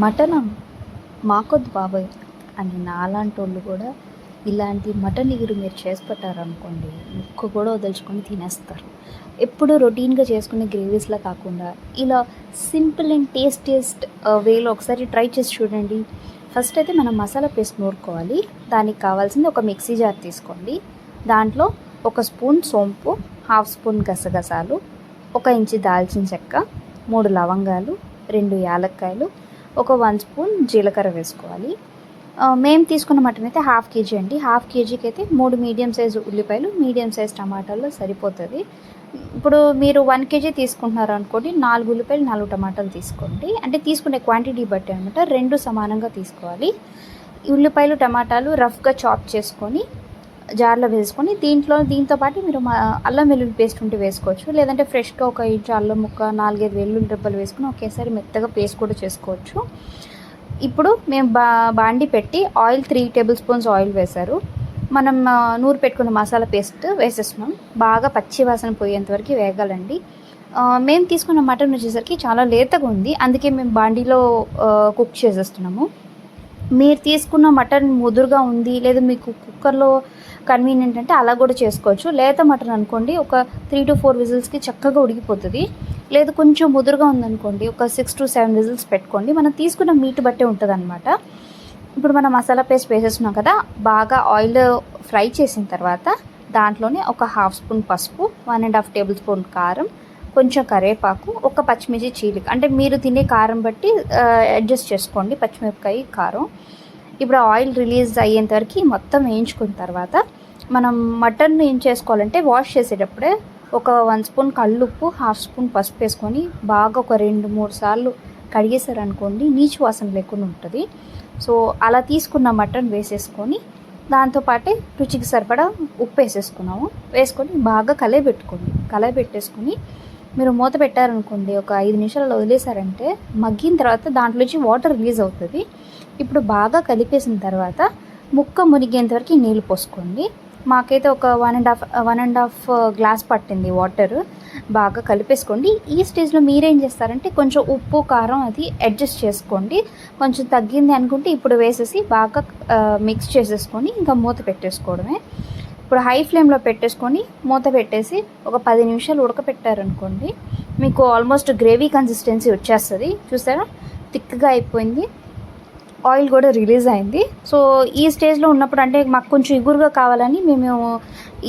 మటనా మాకొద్దు బాబోయ్ అని నాలాంటోళ్ళు కూడా ఇలాంటి మటన్ ఇగురు మీరు చేసి పెట్టారనుకోండి, ముక్క కూడా వదలుచుకొని తినేస్తారు. ఎప్పుడు రొటీన్గా చేసుకునే గ్రేవీస్లా కాకుండా ఇలా సింపుల్ అండ్ టేస్ట్ వేలో ఒకసారి ట్రై చేసి చూడండి. ఫస్ట్ అయితే మనం మసాలా పేస్ట్ నూరుకోవాలి. దానికి కావాల్సింది ఒక మిక్సీ జార్ తీసుకోండి. దాంట్లో 1 స్పూన్ సోంపు, 1/2 స్పూన్ గసగసాలు, 1 ఇంచు దాల్చిన చెక్క, 3 లవంగాలు, 2 యాలక్కాయలు, ఒక 1 స్పూన్ జీలకర్ర వేసుకోవాలి. మేము తీసుకున్న మటన్ అయితే 1/2 కేజీ అండి. 1/2 కేజీకి అయితే 3 మీడియం సైజు ఉల్లిపాయలు, మీడియం సైజ్ టమాటాలు సరిపోతుంది. ఇప్పుడు మీరు 1 కేజీ తీసుకుంటున్నారు అనుకోండి, 4 ఉల్లిపాయలు 4 టమాటాలు తీసుకోండి. అంటే తీసుకునే క్వాంటిటీ బట్టి అనమాట, 2 సమానంగా తీసుకోవాలి. ఉల్లిపాయలు టమాటాలు రఫ్గా చాప్ చేసుకొని జార్లో వేసుకొని దీంతో పాటు మీరు అల్లం వెల్లుల్లి పేస్ట్ ఉంటే వేసుకోవచ్చు. లేదంటే ఫ్రెష్గా 1 ఇంచు అల్లం ముక్క, 4-5 వెల్లుల్లి రెబ్బలు వేసుకుని ఒకేసారి మెత్తగా పేస్ట్ కూడా చేసుకోవచ్చు. ఇప్పుడు మేము బాండి పెట్టి ఆయిల్ 3 టేబుల్ స్పూన్స్ ఆయిల్ వేశారు. మనం నూరు పెట్టుకున్న మసాలా పేస్ట్ వేసేస్తున్నాం. బాగా పచ్చి వాసన పోయేంత వరకు వేగాలండి. మేము తీసుకున్న మటన్ వచ్చేసరికి చాలా లేతగా ఉంది, అందుకే మేము బాండీలో కుక్ చేసేస్తున్నాము. మీరు తీసుకున్న మటన్ ముదురుగా ఉంది, లేదా మీకు కుక్కర్లో కన్వీనియంట్ అంటే అలా కూడా చేసుకోవచ్చు. లేత మటన్ అనుకోండి, ఒక 3 to 4 విజిల్స్కి చక్కగా ఉడికిపోతుంది. లేదు కొంచెం ముదురుగా ఉందనుకోండి, ఒక 6 to 7 విజిల్స్ పెట్టుకోండి. మనం తీసుకున్న మీట్ బట్టే ఉంటుంది అనమాట. ఇప్పుడు మనం మసాలా పేస్ట్ వేసేస్తున్నాం కదా, బాగా ఆయిల్ ఫ్రై చేసిన తర్వాత దాంట్లోనే ఒక 1/2 స్పూన్ పసుపు, 1.5 టేబుల్ స్పూన్ కారం, కొంచెం కరివేపాకు, 1 పచ్చిమిర్చి చీలిక, అంటే మీరు తినే కారం బట్టి అడ్జస్ట్ చేసుకోండి పచ్చిమిరపకాయ కారం. ఇప్పుడు ఆయిల్ రిలీజ్ అయ్యేంత వరకు మొత్తం వేయించుకున్న తర్వాత మనం మటన్ ఏం చేసుకోవాలంటే, వాష్ చేసేటప్పుడే ఒక 1 స్పూన్ కల్లుప్పు, 1/2 స్పూన్ పసుపు వేసుకొని బాగా ఒక 2-3 సార్లు కడిగేసారనుకోండి, నీచు వాసన లేకుండా ఉంటుంది. సో అలా తీసుకున్న మటన్ వేసేసుకొని దాంతోపాటే రుచికి సరిపడా ఉప్పు వేసుకొని బాగా కలయబెట్టేసుకొని మీరు మూత పెట్టారనుకోండి, ఒక 5 నిమిషాలు వదిలేసారంటే మగ్గిన తర్వాత దాంట్లోంచి వాటర్ రిలీజ్ అవుతుంది. ఇప్పుడు బాగా కలిపేసిన తర్వాత ముక్క మునిగేంత వరకు నీళ్ళు పోసుకోండి. మాకైతే ఒక 1.5 గ్లాస్ పట్టింది వాటర్. బాగా కలిపేసుకోండి. ఈ స్టేజ్లో మీరేం చేస్తారంటే కొంచెం ఉప్పు కారం అది అడ్జస్ట్ చేసుకోండి. కొంచెం తగ్గింది అనుకుంటే ఇప్పుడు వేసేసి బాగా మిక్స్ చేసేసుకొని ఇంకా మూత పెట్టేసుకోవడమే. ఇప్పుడు హై ఫ్లేమ్లో పెట్టేసుకొని మూత పెట్టేసి ఒక 10 నిమిషాలు ఉడకపెట్టారనుకోండి, మీకు ఆల్మోస్ట్ గ్రేవీ కన్సిస్టెన్సీ వచ్చేస్తుంది. చూసారా, థిక్గా అయిపోయింది, ఆయిల్ కూడా రిలీజ్ అయింది. సో ఈ స్టేజ్లో ఉన్నప్పుడు, అంటే మాకు కొంచెం ఇగురుగా కావాలని మేము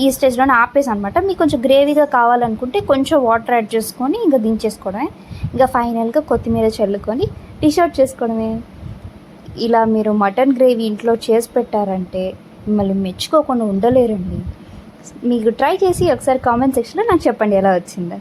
ఈ స్టేజ్లోనే ఆపేసి అనమాట. మీకు కొంచెం గ్రేవీగా కావాలనుకుంటే కొంచెం వాటర్ యాడ్ చేసుకొని ఇంకా దించేసుకోవడమే. ఇంకా ఫైనల్గా కొత్తిమీర చల్లుకొని డిష్ అవుట్ చేసుకోవడమే. ఇలా మీరు మటన్ గ్రేవీ ఇంట్లో చేసి పెట్టారంటే మిమ్మల్ని మెచ్చుకోకుండా ఉండలేరండి. మీకు ట్రై చేసి ఒకసారి కామెంట్ సెక్షన్లో నాకు చెప్పండి ఎలా వచ్చిందో.